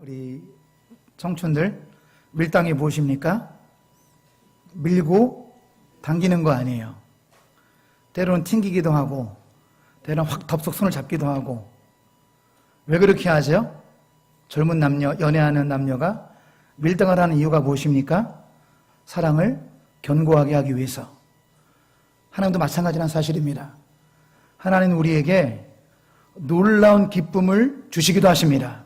우리 청춘들, 밀당이 무엇입니까? 밀고 당기는 거 아니에요. 때로는 튕기기도 하고, 때로는 확 덥석 손을 잡기도 하고. 왜 그렇게 하죠? 젊은 남녀, 연애하는 남녀가 밀당을 하는 이유가 무엇입니까? 사랑을 견고하게 하기 위해서. 하나님도 마찬가지란 사실입니다. 하나님은 우리에게 놀라운 기쁨을 주시기도 하십니다.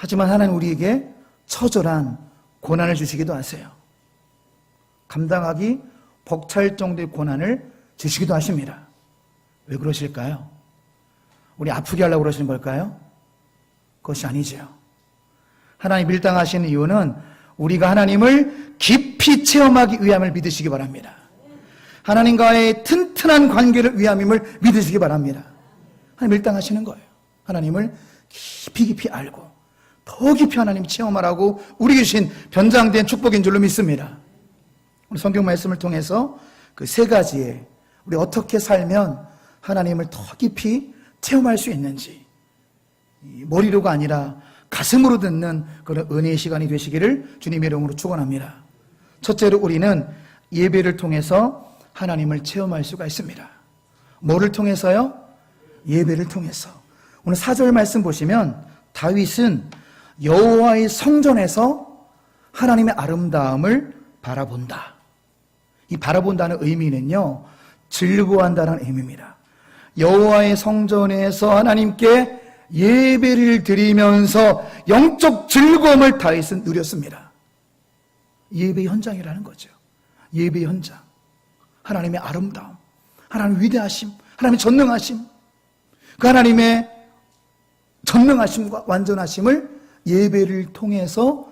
하지만 하나님은 우리에게 처절한 고난을 주시기도 하세요. 감당하기 벅찰 정도의 고난을 주시기도 하십니다. 왜 그러실까요? 우리 아프게 하려고 그러시는 걸까요? 그것이 아니죠. 하나님 밀당하시는 이유는 우리가 하나님을 깊이 체험하기 위함을 믿으시기 바랍니다. 하나님과의 튼튼한 관계를 위함임을 믿으시기 바랍니다. 하나님 밀당하시는 거예요. 하나님을 깊이 알고 더 깊이 하나님 체험하라고 우리 주신 변장된 축복인 줄로 믿습니다. 오늘 성경 말씀을 통해서 그 세 가지에 우리 어떻게 살면 하나님을 더 깊이 체험할 수 있는지, 머리로가 아니라 가슴으로 듣는 그런 은혜의 시간이 되시기를 주님의 이름으로 축원합니다. 첫째로 우리는 예배를 통해서 하나님을 체험할 수가 있습니다. 뭐를 통해서요? 예배를 통해서. 오늘 4절 말씀 보시면 다윗은 여호와의 성전에서 하나님의 아름다움을 바라본다. 이 바라본다는 의미는요, 즐거워한다는 의미입니다. 여호와의 성전에서 하나님께 예배를 드리면서 영적 즐거움을 다윗은 누렸습니다. 예배 현장이라는 거죠. 예배 현장. 하나님의 아름다움, 하나님의 위대하심, 하나님의 전능하심, 그 하나님의 전능하심과 완전하심을 예배를 통해서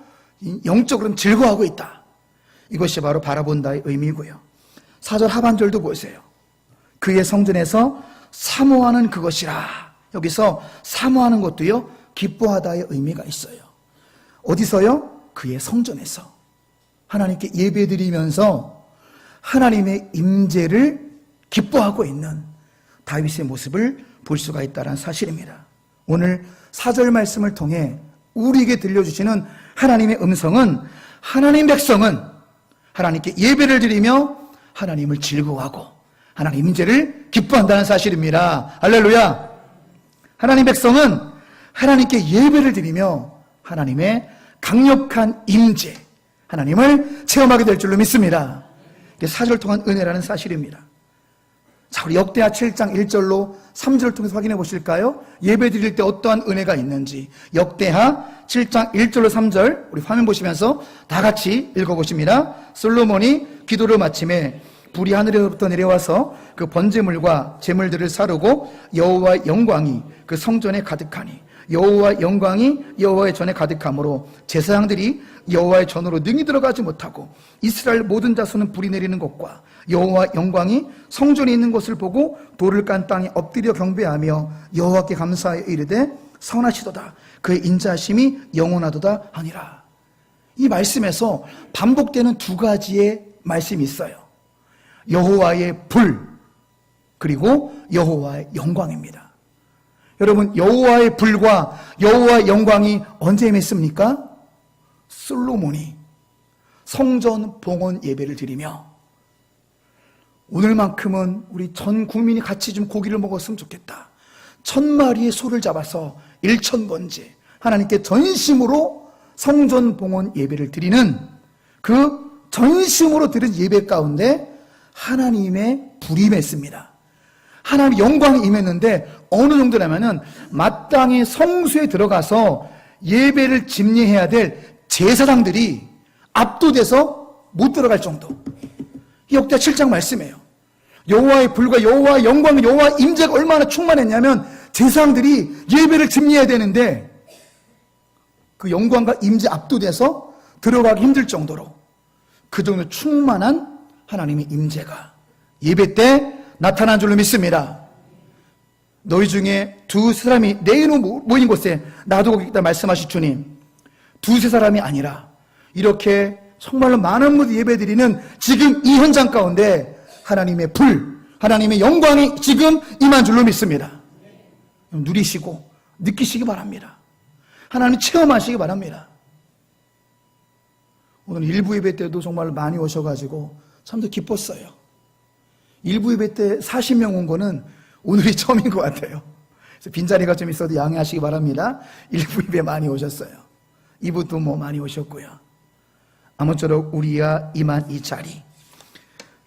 영적으로 즐거워하고 있다. 이것이 바로 바라본다의 의미고요. 4절 하반절도 보세요. 그의 성전에서 사모하는 그것이라. 여기서 사모하는 것도요, 기뻐하다의 의미가 있어요. 어디서요? 그의 성전에서 하나님께 예배드리면서 하나님의 임재를 기뻐하고 있는 다윗의 모습을 볼 수가 있다는 사실입니다. 오늘 4절 말씀을 통해 우리에게 들려주시는 하나님의 음성은, 하나님 백성은 하나님께 예배를 드리며 하나님을 즐거워하고 하나님 임재를 기뻐한다는 사실입니다. 할렐루야. 하나님 백성은 하나님께 예배를 드리며 하나님의 강력한 임재, 하나님을 체험하게 될 줄로 믿습니다. 이게 4절 통한 은혜라는 사실입니다. 자, 우리 역대하 7장 1절로 3절을 통해서 확인해 보실까요? 예배 드릴 때 어떠한 은혜가 있는지. 역대하 7장 1절로 3절 우리 화면 보시면서 다 같이 읽어보십니다. 솔로몬이 기도를 마침에 불이 하늘에로부터 내려와서 그 번제물과 제물들을 사르고 여호와의 영광이 그 성전에 가득하니 여호와의 영광이 여호와의 전에 가득하므로 제사장들이 여호와의 전으로 능히 들어가지 못하고 이스라엘 모든 자손은 불이 내리는 것과 여호와의 영광이 성전에 있는 것을 보고 돌을 깐 땅에 엎드려 경배하며 여호와께 감사하여 이르되 선하시도다 그의 인자하심이 영원하도다 하니라. 이 말씀에서 반복되는 두 가지의 말씀이 있어요. 여호와의 불, 그리고 여호와의 영광입니다. 여러분, 여호와의 불과 여호와의 영광이 언제 임했습니까? 솔로몬이 성전 봉헌 예배를 드리며, 오늘만큼은 우리 전 국민이 같이 좀 고기를 먹었으면 좋겠다. 1000마리의 소를 잡아서 1000번째 하나님께 전심으로 성전 봉헌 예배를 드리는 그 전심으로 드린 예배 가운데 하나님의 불이 임했습니다. 하나님의 영광이 임했는데 어느 정도냐면은 마땅히 성수에 들어가서 예배를 집례해야 될 제사장들이 압도돼서 못 들어갈 정도. 역대 7장 말씀이에요. 여호와의 불과 여호와의 영광, 여호와의 임재가 얼마나 충만했냐면 제사장들이 예배를 집례해야 되는데 그 영광과 임재 압도돼서 들어가기 힘들 정도로 그 정도 충만한 하나님의 임재가 예배 때 나타난 줄로 믿습니다. 너희 중에 두세 사람이 내 이름 모인 곳에 놔두고 있다 말씀하신 주님, 두세 사람이 아니라 이렇게 정말로 많은 분들 예배드리는 지금 이 현장 가운데 하나님의 불, 하나님의 영광이 지금 임한 줄로 믿습니다. 누리시고 느끼시기 바랍니다. 하나님 체험하시기 바랍니다. 오늘 일부 예배 때도 정말 많이 오셔가지고 참 더 기뻤어요. 일부 예배 때 40명 온 거는 오늘이 처음인 것 같아요. 그래서 빈자리가 좀 있어도 양해하시기 바랍니다. 일부 예배 많이 오셨어요. 2부도 뭐 많이 오셨고요. 아무쪼록 우리가 임한 이 자리,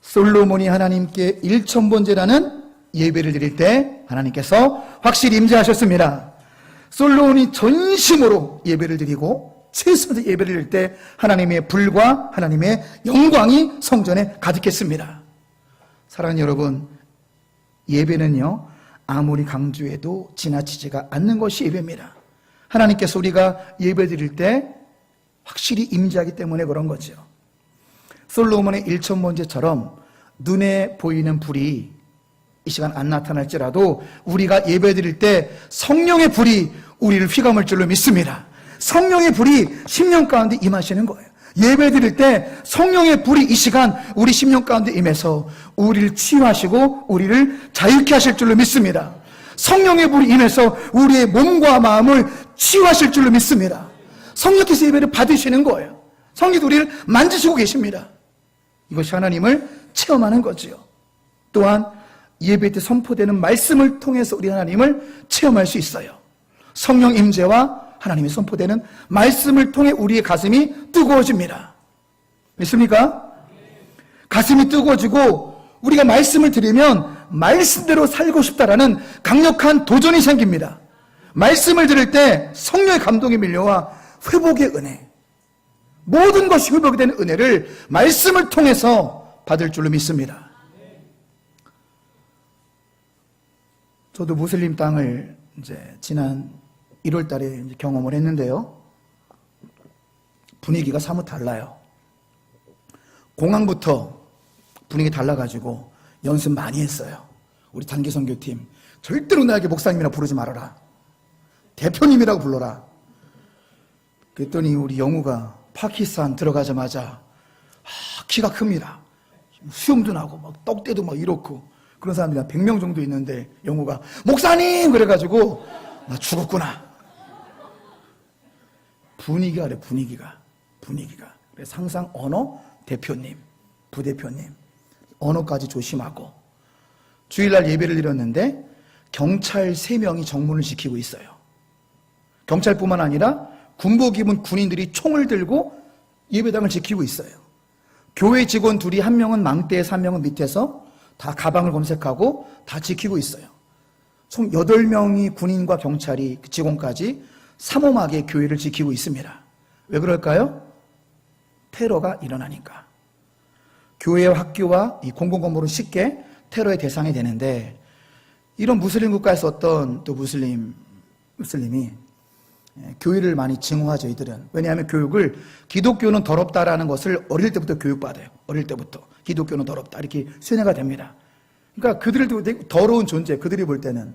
솔로몬이 하나님께 1000번제라는 예배를 드릴 때 하나님께서 확실히 임재하셨습니다. 솔로몬이 전심으로 예배를 드리고 최선의 예배를 드릴 때 하나님의 불과 하나님의 영광이 성전에 가득했습니다. 사랑하는 여러분, 예배는요 아무리 강조해도 지나치지가 않는 것이 예배입니다. 하나님께서 우리가 예배 드릴 때 확실히 임재하기 때문에 그런 거죠. 솔로몬의 1000번제처럼 눈에 보이는 불이 이 시간 안 나타날지라도 우리가 예배 드릴 때 성령의 불이 우리를 휘감을 줄로 믿습니다. 성령의 불이 심령 가운데 임하시는 거예요. 예배 드릴 때 성령의 불이 이 시간 우리 심령 가운데 임해서 우리를 치유하시고 우리를 자유케 하실 줄로 믿습니다. 성령의 불이 임해서 우리의 몸과 마음을 치유하실 줄로 믿습니다. 성령께서 예배를 받으시는 거예요. 성령께서 우리를 만지시고 계십니다. 이것이 하나님을 체험하는 거지요. 또한 예배 때 선포되는 말씀을 통해서 우리 하나님을 체험할 수 있어요. 성령 임재와 하나님이 선포되는 말씀을 통해 우리의 가슴이 뜨거워집니다. 믿습니까? 가슴이 뜨거워지고 우리가 말씀을 들으면 말씀대로 살고 싶다라는 강력한 도전이 생깁니다. 말씀을 들을 때 성령의 감동이 밀려와 회복의 은혜, 모든 것이 회복이 되는 은혜를 말씀을 통해서 받을 줄로 믿습니다. 저도 무슬림 땅을 이제 지난 1월 달에 경험을 했는데요. 분위기가 사뭇 달라요. 공항부터 분위기 달라가지고 연습 많이 했어요. 우리 단기 선교팀 절대로 나에게 목사님이라고 부르지 말아라. 대표님이라고 불러라. 그랬더니 우리 영우가 파키스탄 들어가자마자 키가 큽니다. 수염도 나고 막 떡대도 막 이렇고 그런 사람들이 한 100명 정도 있는데 영우가 목사님 그래가지고 나 죽었구나. 분위기가 그래, 분위기가. 그래서 항상 언어 대표님, 부대표님 언어까지 조심하고 주일날 예배를 드렸는데 경찰 3명이 정문을 지키고 있어요. 경찰뿐만 아니라 군복 입은 군인들이 총을 들고 예배당을 지키고 있어요. 교회 직원 둘이 1명은 망대에서 1명은 밑에서 다 가방을 검색하고 다 지키고 있어요. 총 8명이 군인과 경찰이 직원까지 삼엄하게 교회를 지키고 있습니다. 왜 그럴까요? 테러가 일어나니까. 교회와 학교와 이 공공건물은 쉽게 테러의 대상이 되는데 이런 무슬림 국가에서 어떤 또 무슬림이 교회를 많이 증오하죠, 이들은. 왜냐하면 교육을 기독교는 더럽다라는 것을 어릴 때부터 교육받아요. 어릴 때부터. 기독교는 더럽다. 이렇게 세뇌가 됩니다. 그러니까 그들도 되게 더러운 존재, 그들이 볼 때는.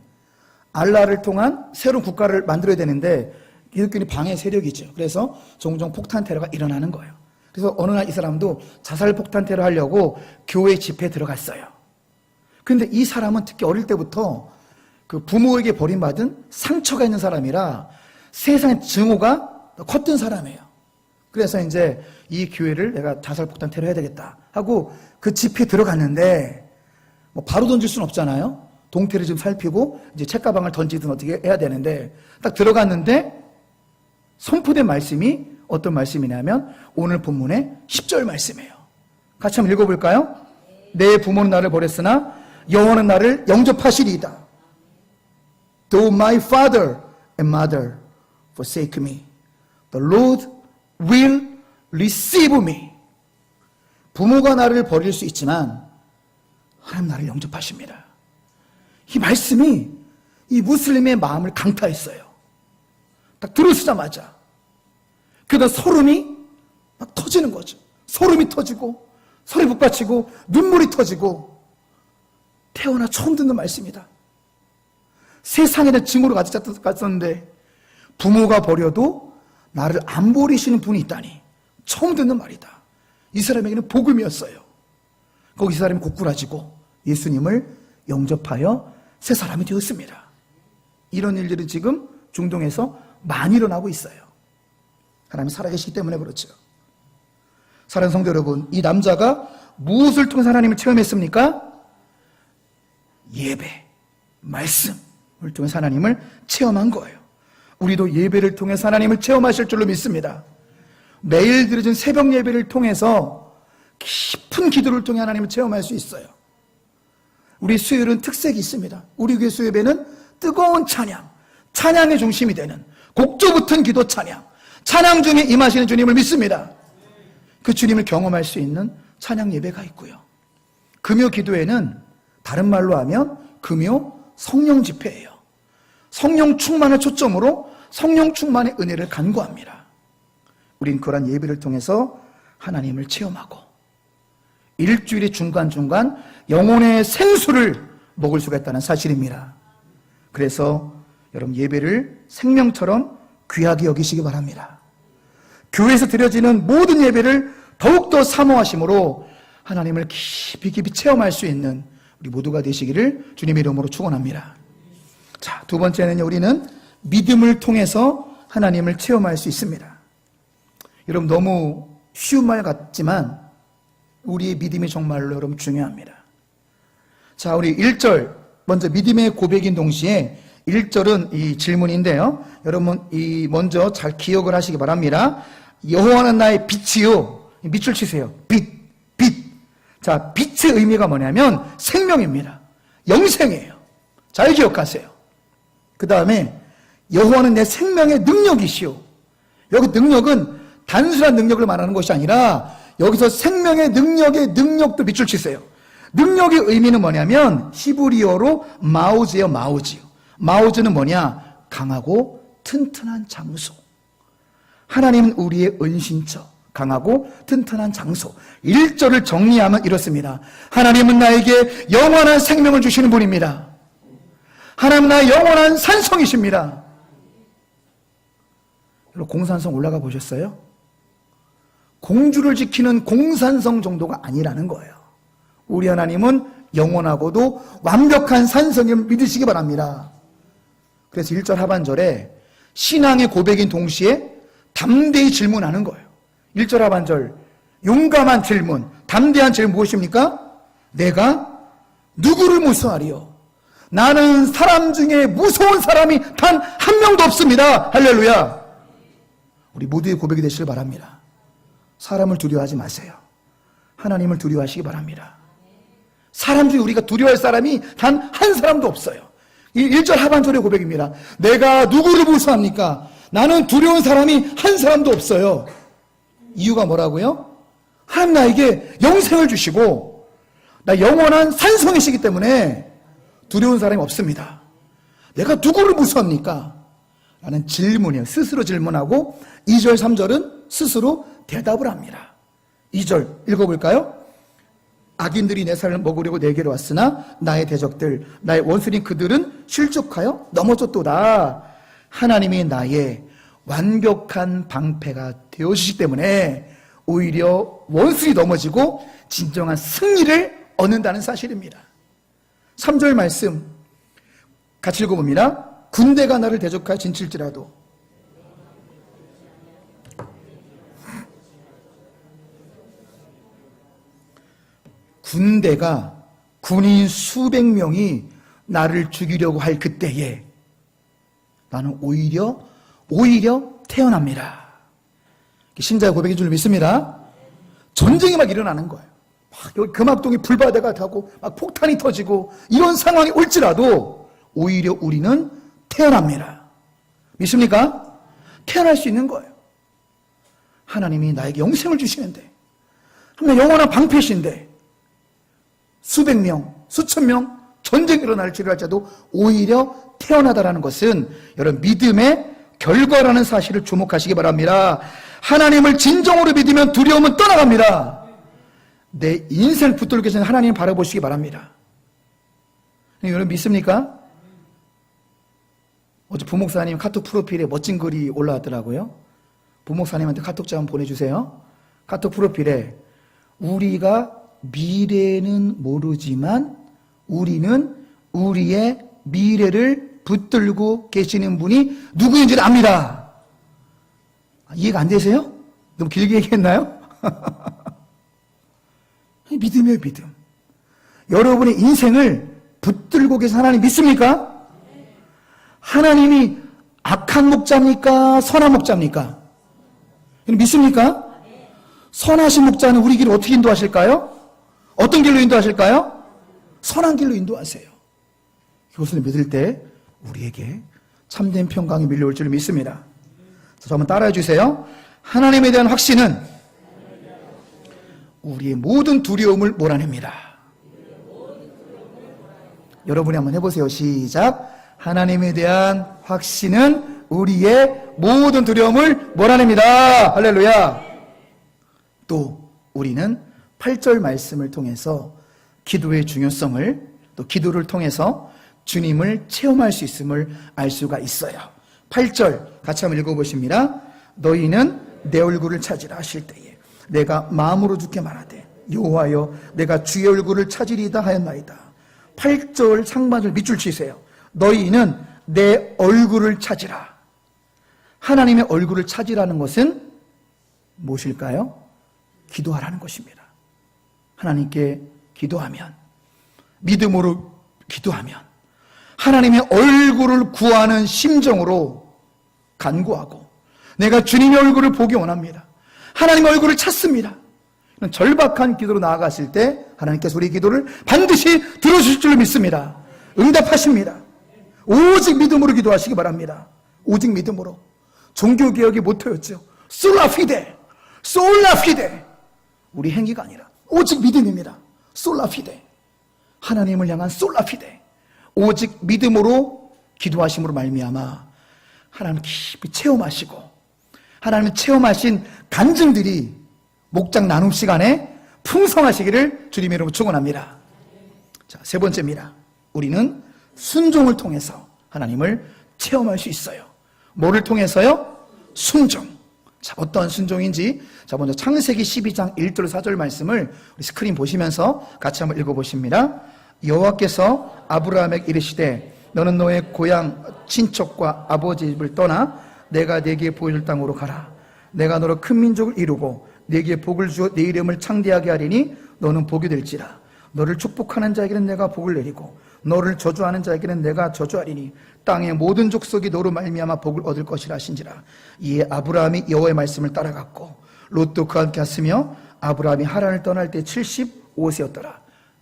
알라를 통한 새로운 국가를 만들어야 되는데 기독교는 방해 세력이죠. 그래서 종종 폭탄 테러가 일어나는 거예요. 그래서 어느 날 이 사람도 자살 폭탄 테러 하려고 교회 집회에 들어갔어요. 그런데 이 사람은 특히 어릴 때부터 그 부모에게 버림받은 상처가 있는 사람이라 세상의 증오가 컸던 사람이에요. 그래서 이제 이 교회를 내가 자살 폭탄 테러 해야 되겠다 하고 그 집회에 들어갔는데 뭐 바로 던질 수는 없잖아요. 동태를 좀 살피고 이제 책가방을 던지든 어떻게 해야 되는데 딱 들어갔는데 선포된 말씀이 어떤 말씀이냐면 오늘 본문의 10절 말씀이에요. 같이 한번 읽어볼까요? 내 부모는 나를 버렸으나 여호와는 나를 영접하시리이다. Though my father and mother forsake me, the Lord will receive me. 부모가 나를 버릴 수 있지만 하나님 나를 영접하십니다. 이 말씀이 이 무슬림의 마음을 강타했어요. 딱 들어서자마자 그러다 소름이 막 터지는 거죠. 소름이 터지고 소리 북받치고 눈물이 터지고 태어나 처음 듣는 말씀이다. 세상에는 증오로 가득 찼었는데 부모가 버려도 나를 안 버리시는 분이 있다니 처음 듣는 말이다. 이 사람에게는 복음이었어요. 거기 이 사람이 고꾸라지고 예수님을 영접하여 새 사람이 되었습니다. 이런 일들이 지금 중동에서 많이 일어나고 있어요. 하나님이 살아계시기 때문에 그렇죠. 사랑하는 성도 여러분, 이 남자가 무엇을 통해서 하나님을 체험했습니까? 예배, 말씀을 통해서 하나님을 체험한 거예요. 우리도 예배를 통해서 하나님을 체험하실 줄로 믿습니다. 매일 드려진 새벽 예배를 통해서 깊은 기도를 통해 하나님을 체험할 수 있어요. 우리 수요일은 특색이 있습니다. 우리 교회 수요예배는 뜨거운 찬양, 찬양의 중심이 되는 곡조 붙은 기도 찬양, 찬양 중에 임하시는 주님을 믿습니다. 그 주님을 경험할 수 있는 찬양 예배가 있고요. 금요 기도회는 다른 말로 하면 금요 성령 집회예요. 성령 충만을 초점으로 성령 충만의 은혜를 간구합니다. 우린 그런 예배를 통해서 하나님을 체험하고 일주일의 중간중간 영혼의 생수를 먹을 수가 있다는 사실입니다. 그래서 여러분 예배를 생명처럼 귀하게 여기시기 바랍니다. 교회에서 드려지는 모든 예배를 더욱더 사모하심으로 하나님을 깊이 깊이 체험할 수 있는 우리 모두가 되시기를 주님의 이름으로 축원합니다. 자, 두 번째는요, 우리는 믿음을 통해서 하나님을 체험할 수 있습니다. 여러분 너무 쉬운 말 같지만 우리의 믿음이 정말로 여러분 중요합니다. 자, 우리 1절 먼저 믿음의 고백인 동시에 1절은 이 질문인데요. 여러분 이 먼저 잘 기억을 하시기 바랍니다. 여호와는 나의 빛이요. 밑줄 치세요. 빛. 자, 빛의 의미가 뭐냐면 생명입니다. 영생이에요. 잘 기억하세요. 그 다음에 여호와는 내 생명의 능력이시오. 여기 능력은 단순한 능력을 말하는 것이 아니라 여기서 생명의 능력의 능력도 밑줄 치세요. 능력의 의미는 뭐냐면 히브리어로 마우즈예요. 마우즈는 뭐냐? 강하고 튼튼한 장소. 하나님은 우리의 은신처, 강하고 튼튼한 장소. 1절을 정리하면 이렇습니다. 하나님은 나에게 영원한 생명을 주시는 분입니다. 하나님은 나의 영원한 산성이십니다. 공산성 올라가 보셨어요? 공주를 지키는 공산성 정도가 아니라는 거예요. 우리 하나님은 영원하고도 완벽한 산성임을 믿으시기 바랍니다. 그래서 1절 하반절에 신앙의 고백인 동시에 담대히 질문하는 거예요. 1절 하반절 용감한 질문, 담대한 질문 무엇입니까? 내가 누구를 무서워하리요? 나는 사람 중에 무서운 사람이 단 한 명도 없습니다. 할렐루야. 우리 모두의 고백이 되시길 바랍니다. 사람을 두려워하지 마세요. 하나님을 두려워하시기 바랍니다. 사람 중에 우리가 두려워할 사람이 단 한 사람도 없어요. 1절 하반절의 고백입니다. 내가 누구를 무서워합니까? 나는 두려운 사람이 한 사람도 없어요. 이유가 뭐라고요? 하나님 나에게 영생을 주시고 나 영원한 산성이시기 때문에 두려운 사람이 없습니다. 내가 누구를 무서워합니까? 라는 질문이에요. 스스로 질문하고 2절 3절은 스스로 대답을 합니다. 2절 읽어볼까요? 악인들이 내 살을 먹으려고 내게로 왔으나 나의 대적들 나의 원수인 그들은 실족하여 넘어졌도다. 하나님이 나의 완벽한 방패가 되어주시기 때문에 오히려 원수이 넘어지고 진정한 승리를 얻는다는 사실입니다. 3절 말씀 같이 읽어봅니다. 군대가 나를 대적하여 진칠지라도 군대가 군인 수백 명이 나를 죽이려고 할 그때에 나는 오히려 태어납니다. 신자의 고백인 줄 믿습니다. 전쟁이 막 일어나는 거예요. 막 여기 금합동이 불바다가 타고 막 폭탄이 터지고 이런 상황이 올지라도 오히려 우리는 태어납니다. 믿습니까? 태어날 수 있는 거예요. 하나님이 나에게 영생을 주시는데 하나님 영원한 방패신데 수백 명, 수천 명 전쟁이 일어날지를 할지라도 오히려 태어나다라는 것은 여러분 믿음의 결과라는 사실을 주목하시기 바랍니다. 하나님을 진정으로 믿으면 두려움은 떠나갑니다. 내 인생을 붙들기 전에 하나님을 바라보시기 바랍니다. 여러분 믿습니까? 어제 부목사님 카톡 프로필에 멋진 글이 올라왔더라고요. 부목사님한테 카톡 좀 보내주세요. 카톡 프로필에 우리가 미래는 모르지만 우리는 우리의 미래를 붙들고 계시는 분이 누구인지를 압니다. 이해가 안 되세요? 너무 길게 얘기했나요? 믿음이에요, 믿음. 여러분의 인생을 붙들고 계신 하나님 믿습니까? 하나님이 악한 목자입니까? 선한 목자입니까? 믿습니까? 선하신 목자는 우리 길을 어떻게 인도하실까요? 어떤 길로 인도하실까요? 선한 길로 인도하세요. 그것을 믿을 때 우리에게 참된 평강이 밀려올 줄 믿습니다. 자, 한번 따라해 주세요. 하나님에 대한 확신은 우리의 모든 두려움을 몰아냅니다. 여러분이 한번 해보세요. 시작. 하나님에 대한 확신은 우리의 모든 두려움을 몰아냅니다. 할렐루야. 또 우리는 8절 말씀을 통해서 기도의 중요성을, 또 기도를 통해서 주님을 체험할 수 있음을 알 수가 있어요. 8절 같이 한번 읽어보십니다. 너희는 내 얼굴을 찾으라 하실 때에 내가 마음으로 주께 말하되 여호와여 내가 주의 얼굴을 찾으리이다 하였나이다. 8절 상반절 밑줄 치세요. 너희는 내 얼굴을 찾으라. 하나님의 얼굴을 찾으라는 것은 무엇일까요? 기도하라는 것입니다. 하나님께 기도하면, 믿음으로 기도하면 하나님의 얼굴을 구하는 심정으로 간구하고 내가 주님의 얼굴을 보기 원합니다. 하나님의 얼굴을 찾습니다. 절박한 기도로 나아갔을 때 하나님께서 우리 기도를 반드시 들어주실 줄 믿습니다. 응답하십니다. 오직 믿음으로 기도하시기 바랍니다. 오직 믿음으로. 종교개혁의 모토였죠. 솔라피데, 솔라피데. 우리 행위가 아니라 오직 믿음입니다. 솔라피데. 하나님을 향한 솔라피데. 오직 믿음으로 기도하심으로 말미암아 하나님 깊이 체험하시고 하나님 체험하신 간증들이 목장 나눔 시간에 풍성하시기를 주님의 이름으로 축원합니다. 자, 세 번째입니다. 우리는 순종을 통해서 하나님을 체험할 수 있어요. 뭐를 통해서요? 순종. 자, 어떤 순종인지, 자, 먼저 창세기 12장 1절 4절 말씀을 우리 스크린 보시면서 같이 한번 읽어보십니다. 여호와께서 아브라함에게 이르시되 너는 너의 고향 친척과 아버지 집을 떠나 내가 네게 보여줄 땅으로 가라. 내가 너로 큰 민족을 이루고 네게 복을 주어 네 이름을 창대하게 하리니 너는 복이 될지라. 너를 축복하는 자에게는 내가 복을 내리고 너를 저주하는 자에게는 내가 저주하리니 땅의 모든 족속이 너로 말미암아 복을 얻을 것이라 하신지라. 이에 아브라함이 여호와의 말씀을 따라갔고 롯도 그와 함께 갔으며 아브라함이 하란을 떠날 때 75세였더라.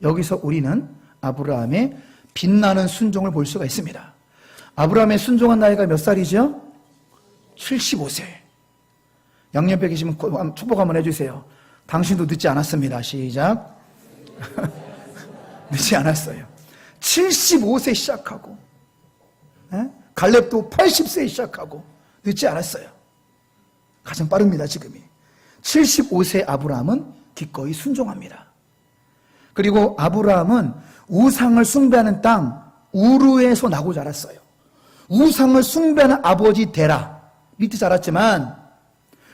여기서 우리는 아브라함의 빛나는 순종을 볼 수가 있습니다. 아브라함의 순종한 나이가 몇 살이죠? 75세. 양옆에 계시면 축복 한번 해주세요. 당신도 늦지 않았습니다. 시작. 늦지 않았어요. 75세 시작하고 갈렙도 80세 시작하고 늦지 않았어요. 가장 빠릅니다. 지금이. 75세 아브라함은 기꺼이 순종합니다. 그리고 아브라함은 우상을 숭배하는 땅 우르에서 나고 자랐어요. 우상을 숭배하는 아버지 데라 밑에 자랐지만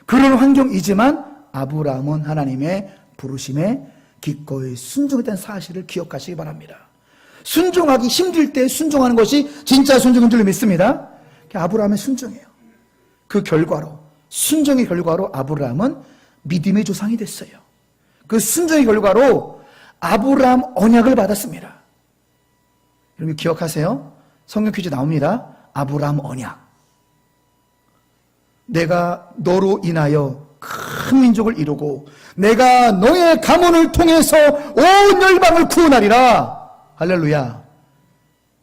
그런 환경이지만 아브라함은 하나님의 부르심에 기꺼이 순종했다는 사실을 기억하시기 바랍니다. 순종하기 힘들 때 순종하는 것이 진짜 순종인 줄 믿습니다. 아브라함의 순종이에요. 그 결과로, 순종의 결과로 아브라함은 믿음의 조상이 됐어요. 그 순종의 결과로 아브라함 언약을 받았습니다. 여러분 기억하세요? 성경 퀴즈 나옵니다. 아브라함 언약. 내가 너로 인하여 큰 민족을 이루고 내가 너의 가문을 통해서 온 열방을 구원하리라. 할렐루야.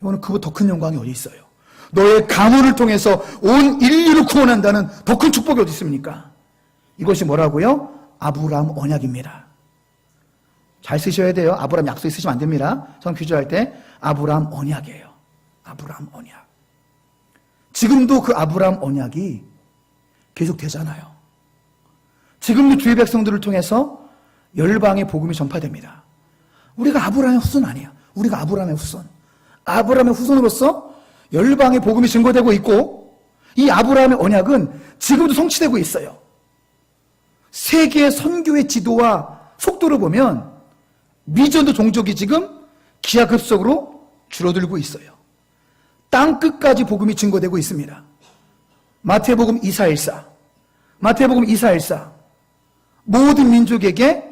이거는 그보다 더 큰 영광이 어디 있어요? 너의 가문을 통해서 온 인류를 구원한다는 더 큰 축복이 어디 있습니까? 이것이 뭐라고요? 아브라함 언약입니다. 잘 쓰셔야 돼요. 아브라함 약속에 쓰시면 안 됩니다. 성경 퀴즈할 때 아브라함 언약이에요. 아브라함 언약. 지금도 그 아브라함 언약이 계속 되잖아요. 지금도 주의 백성들을 통해서 열방의 복음이 전파됩니다. 우리가 아브라함의 후손 아니야. 우리가 아브라함의 후손. 아브라함의 후손으로서 열방의 복음이 증거되고 있고 이 아브라함의 언약은 지금도 성취되고 있어요. 세계 선교의 지도와 속도를 보면 미전도 종족이 지금 기하급속으로 줄어들고 있어요. 땅끝까지 복음이 증거되고 있습니다. 마태복음 2414, 마태복음 2414. 모든 민족에게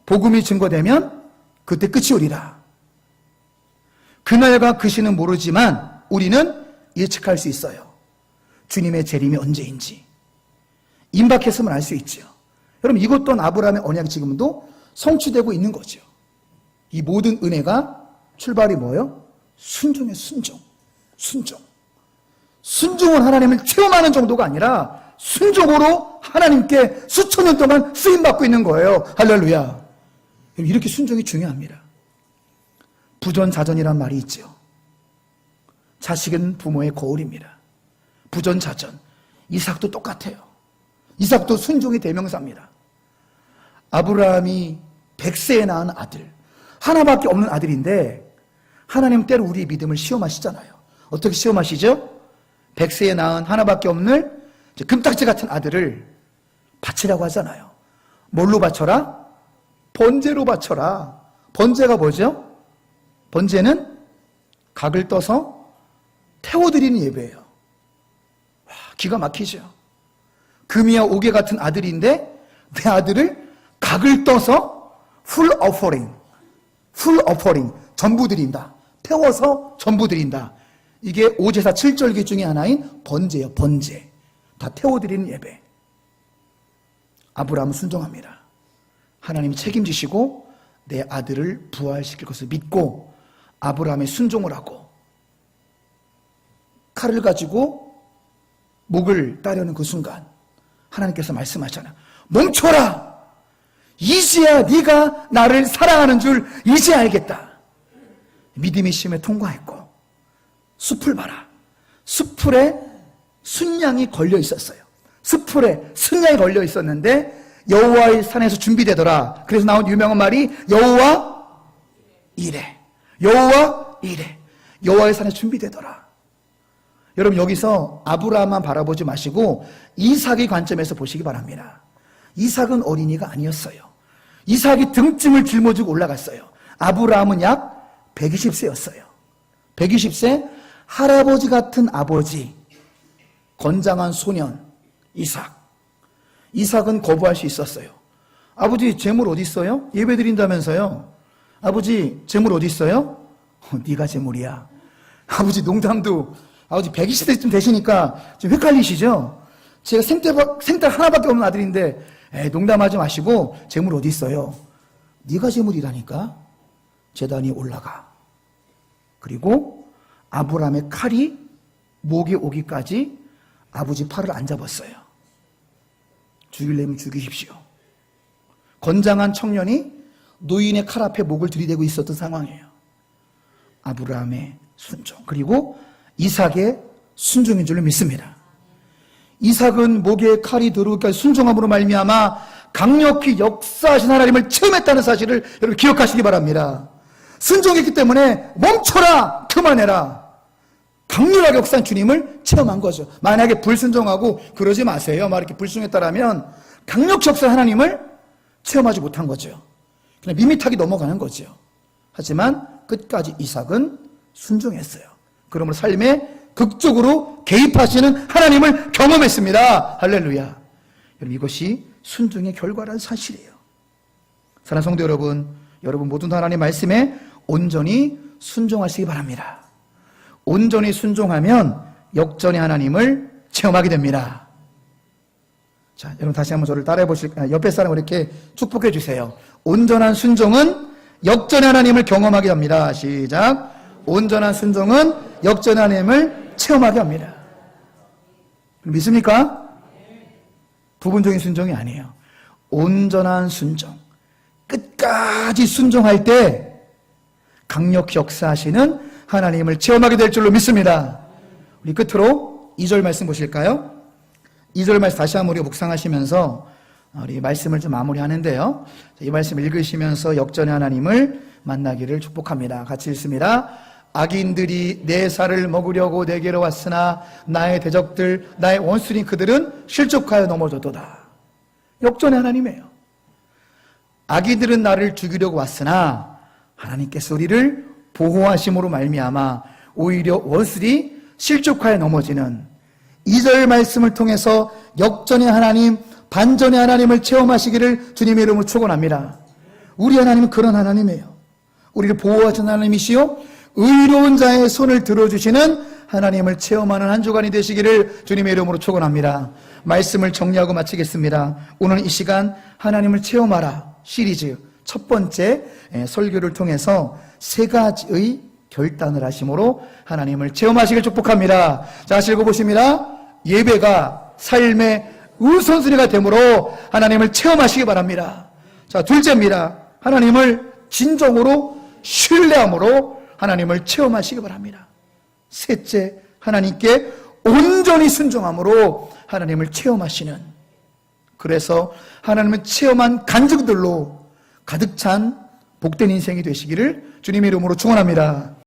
복음이 증거되면 그때 끝이 오리라. 그날과 그 시는 모르지만 우리는 예측할 수 있어요. 주님의 재림이 언제인지. 임박했으면 알 수 있죠. 여러분, 이것 또한 아브라함의 언약이 지금도 성취되고 있는 거죠. 이 모든 은혜가 출발이 뭐예요? 순종의 순종. 순종. 순종은 하나님을 체험하는 정도가 아니라 순종으로 하나님께 수천 년 동안 쓰임받고 있는 거예요. 할렐루야. 이렇게 순종이 중요합니다. 부전자전이란 말이 있죠. 자식은 부모의 거울입니다. 부전자전. 이삭도 똑같아요. 이삭도 순종의 대명사입니다. 아브라함이 100세에 낳은 아들, 하나밖에 없는 아들인데 하나님 때로 우리의 믿음을 시험하시잖아요. 어떻게 시험하시죠? 100세에 낳은 하나밖에 없는 금딱지 같은 아들을 바치라고 하잖아요. 뭘로 바쳐라? 번제로 바쳐라. 번제가 뭐죠? 번제는 각을 떠서 태워드리는 예배예요. 와, 기가 막히죠. 금이와 옥에 같은 아들인데 내 아들을 각을 떠서 풀 어퍼링, 전부 드린다. 태워서 전부 드린다. 이게 오제사 7절기 중에 하나인 번제예요. 번제. 다 태워드리는 예배. 아브라함은 순종합니다. 하나님이 책임지시고 내 아들을 부활시킬 것을 믿고 아브라함의 순종을 하고 칼을 가지고 목을 따려는 그 순간 하나님께서 말씀하잖아요. 멈춰라! 이제야 네가 나를 사랑하는 줄 이제 알겠다. 믿음의 시험에 통과했고 숲을 봐라. 숲풀에 순양이 걸려 있었어요. 숲풀에 순양이 걸려 있었는데 여호와의 산에서 준비되더라. 그래서 나온 유명한 말이 여호와 이래. 여호와 이래. 여호와의 산에서 준비되더라. 여러분, 여기서 아브라함만 바라보지 마시고 이삭의 관점에서 보시기 바랍니다. 이삭은 어린이가 아니었어요. 이삭이 등짐을 짊어지고 올라갔어요. 아브라함은 약 120세였어요. 120세 할아버지 같은 아버지, 건장한 소년 이삭. 이삭은 거부할 수 있었어요. 아버지, 재물 어디 있어요? 예배 드린다면서요. 아버지, 재물 어디 있어요? 네가 재물이야. 아버지, 농담도. 아버지 120세쯤 되시니까 좀 헷갈리시죠? 제가 생딸 하나밖에 없는 아들인데 농담하지 마시고 재물 어디 있어요? 네가 재물이라니까. 제단 위에 올라가. 그리고 아브라함의 칼이 목에 오기까지 아버지 팔을 안 잡았어요. 죽이려면 죽이십시오. 건장한 청년이 노인의 칼 앞에 목을 들이대고 있었던 상황이에요. 아브라함의 순종, 그리고 이삭의 순종인 줄로 믿습니다. 이삭은 목에 칼이 들어오기까지 순종함으로 말미암아 강력히 역사하신 하나님을 체험했다는 사실을 여러분 기억하시기 바랍니다. 순종했기 때문에 멈춰라, 그만해라. 강렬하게 역사한 주님을 체험한 거죠. 만약에 불순종하고 그러지 마세요. 막 이렇게 불순종했다라면 강력히 역사한 하나님을 체험하지 못한 거죠. 그냥 밋밋하게 넘어가는 거죠. 하지만 끝까지 이삭은 순종했어요. 그러므로 삶에 극적으로 개입하시는 하나님을 경험했습니다. 할렐루야. 여러분, 이것이 순종의 결과라는 사실이에요. 사랑하는 성도 여러분, 여러분 모두 하나님의 말씀에 온전히 순종하시기 바랍니다. 온전히 순종하면 역전의 하나님을 체험하게 됩니다. 자, 여러분 다시 한번 저를 따라해 보실까요? 옆에 사람을 이렇게 축복해 주세요. 온전한 순종은 역전의 하나님을 경험하게 합니다. 시작. 온전한 순종은 역전의 하나님을 체험하게 합니다. 믿습니까? 부분적인 순종이 아니에요. 온전한 순종. 끝까지 순종할 때 강력히 역사하시는 하나님을 체험하게 될 줄로 믿습니다. 우리 끝으로 2절 말씀 보실까요? 2절 말씀 다시 한번 우리가 묵상하시면서 우리 말씀을 좀 마무리하는데요. 이 말씀 읽으시면서 역전의 하나님을 만나기를 축복합니다. 같이 읽습니다. 악인들이 내 살을 먹으려고 내게로 왔으나 나의 대적들, 나의 원수인 그들은 실족하여 넘어졌도다. 역전의 하나님이에요. 악인들은 나를 죽이려고 왔으나 하나님께서 우리를 보호하심으로 말미암아 오히려 원수들이 실족하여 넘어지는 2절 말씀을 통해서 역전의 하나님, 반전의 하나님을 체험하시기를 주님의 이름으로 축원합니다. 우리 하나님은 그런 하나님이에요. 우리를 보호하시는 하나님이시요 의로운 자의 손을 들어주시는 하나님을 체험하는 한 주간이 되시기를 주님의 이름으로 축원합니다. 말씀을 정리하고 마치겠습니다. 오늘 이 시간 하나님을 체험하라 시리즈 첫 번째 설교를 통해서 세 가지의 결단을 하심으로 하나님을 체험하시길 축복합니다. 자, 읽어보십니다. 예배가 삶의 우선순위가 되므로 하나님을 체험하시기 바랍니다. 자, 둘째입니다. 하나님을 진정으로 신뢰함으로 하나님을 체험하시기 바랍니다. 셋째, 하나님께 온전히 순종함으로 하나님을 체험하시는, 그래서 하나님을 체험한 간증들로 가득 찬 복된 인생이 되시기를 주님의 이름으로 축원합니다.